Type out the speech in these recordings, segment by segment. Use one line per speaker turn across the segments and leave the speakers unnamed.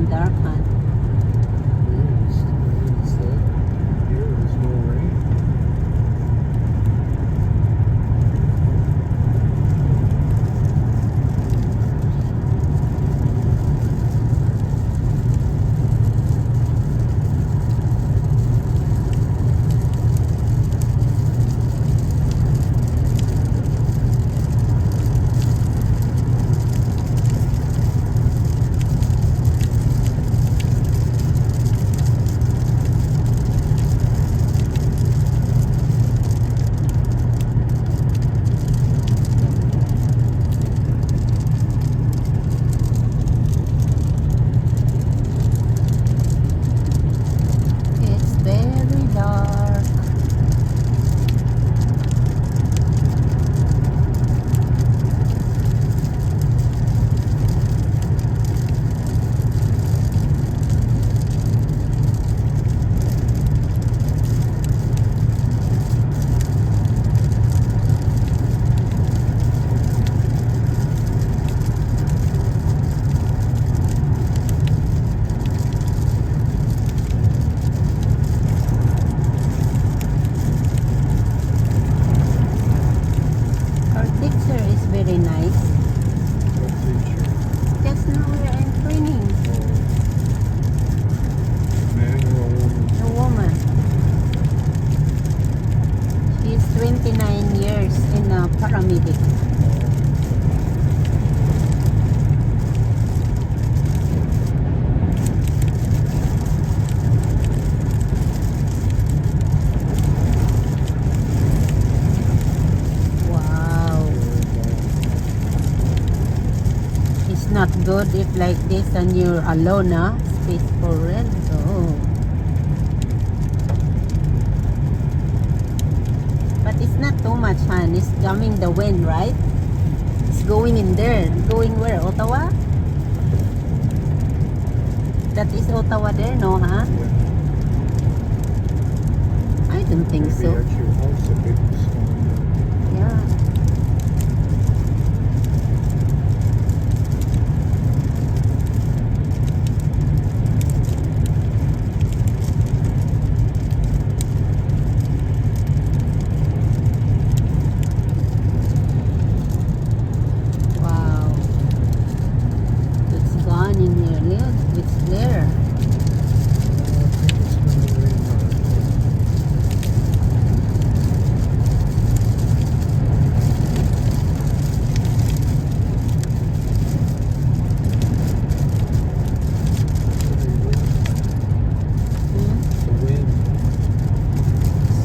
getting dark, huh?
Here is no rain.
It's very dark. Our teacher is very nice.
What teacher?
Just now we are in training.
Man or a woman?
A woman. She is 29 years in a paramedic. Wow. It's not good if like this and you're alone, huh? Space for rent. Oh. But it's not too much, Han. It's coming the wind, right? It's going in there. Going where? Ottawa? That is Ottawa there, no, huh? I don't think
Maybe
so.
at your house a big storm.
Yeah. Wow. It's gone in here. Look, it's there.
I think it's gonna rain hard.
Hmm?
The wind.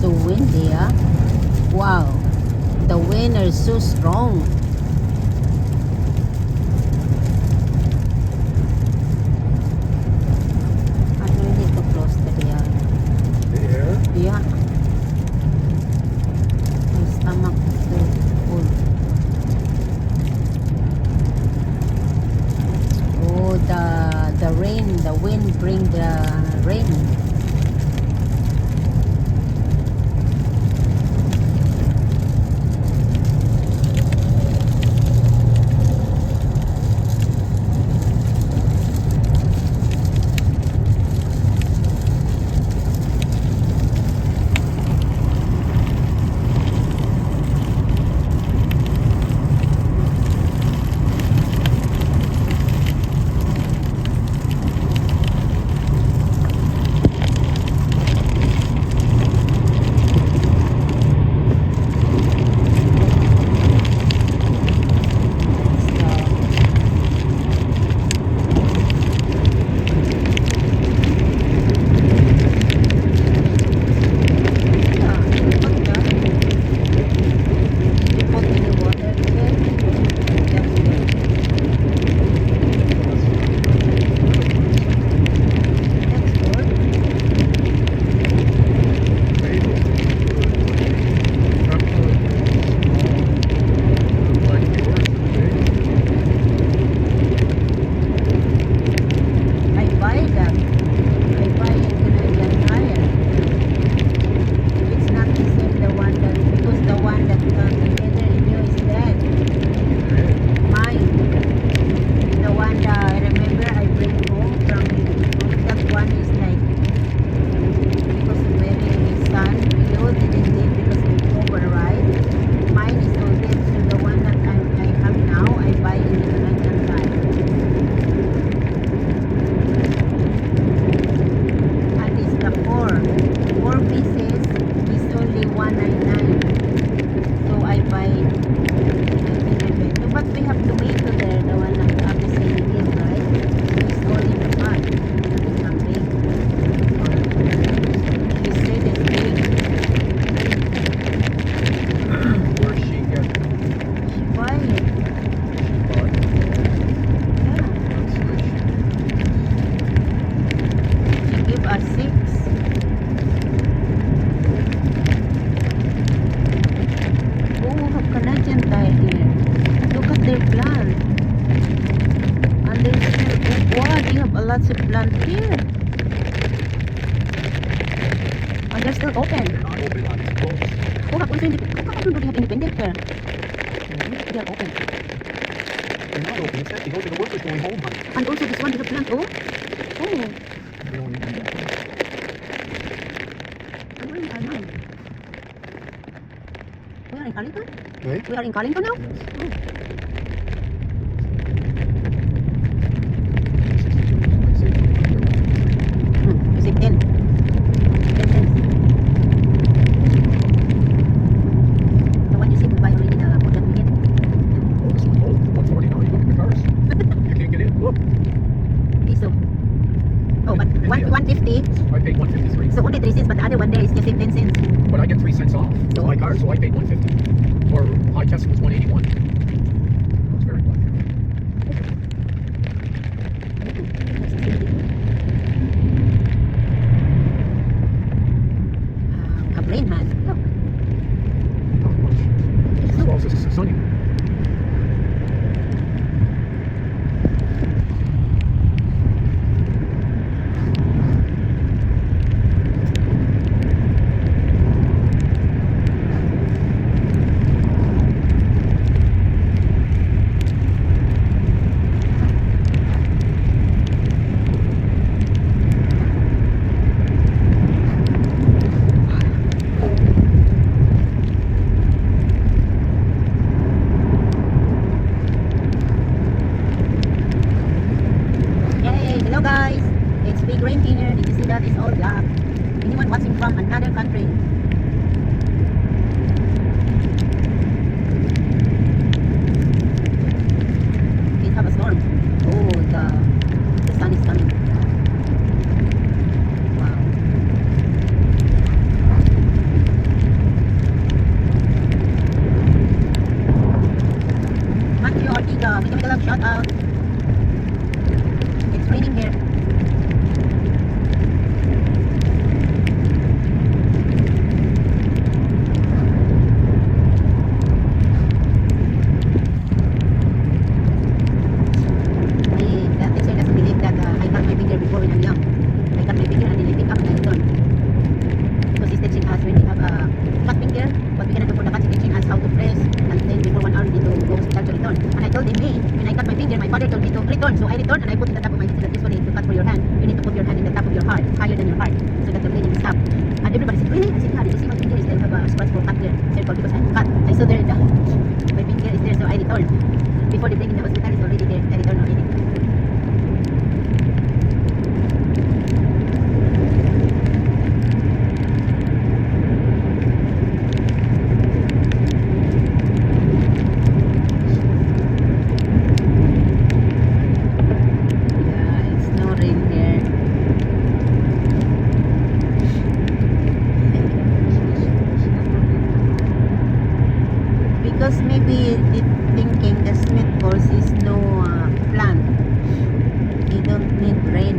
So windy, ah. Wow. The wind is so strong. I really need to close the door.
The air?
Yeah. My stomach is so full. Oh, the rain, the wind bring the rain. lots of plant here. And they're still open.
They're not open on this close.
Oh, have also how come do they have independent here? They are open.
They're not open. It says the workers going home, honey.
And also this one is a plant. Oh. Oh.
They don't even do that.
Where in Arnhem? We are in Carlington?
Right?
We are in Carlington now?
Yes.
Oh.
62,
You say 10. 10 cents. The one you said we buy already the for that weekend.
Oh, this one, oh, 149. Look at the cars. You can't get in. Look.
Piso. Oh, but 150.
I paid 153.
So only 3 cents, but the other one there is just 10 cents.
But I get 3 cents off.
So-
So my car, so I paid 150. Or high test was 181. That's very black.
A brain hand. Look.
Not much. This also is sunny.
Yay! Hello guys! It's big rain here. Did you see that? It's all black. Anyone watching from another country? We have a storm. Oh, the sun is coming. Wow. Matthew Ortiga, we can make a love shout out. It's raining here. That teacher doesn't believe that I cut my finger before when I'm young. I cut my finger and then I pick up and I return. Because he's teaching us when we have a cut finger, what we cannot do for the cut, he's teaching us how to press, and then before 1 hour we need to go hospital to return. And I told him, hey, when I cut my finger, my father told me to return. So I returned and I put in the top of my finger that this one is to cut for your hand. You need to put your hand in the top of your heart, higher than your heart, so that the bleeding will stop. And everybody said, really? I said, yeah, did you see my finger? I still have a scratch for cut there. I said, because I cut. I saw there, my finger is there, so I returned. Before they bring in the hospital, it's already there. I returned already. Yeah, it's no rain here. Because maybe it thinking the Smith Falls is no plant. They don't need rain.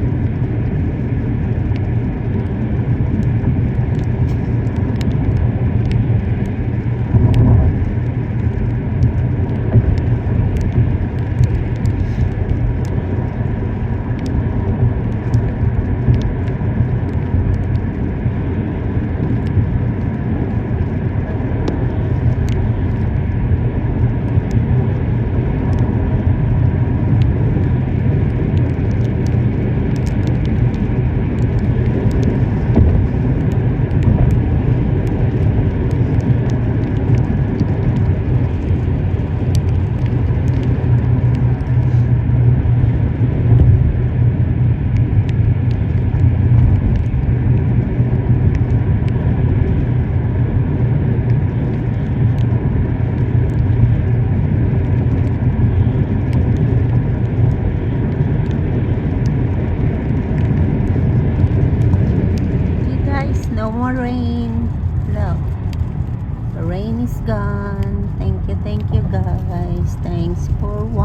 No more rain. Look. The rain is gone. Thank you guys. Thanks for watching.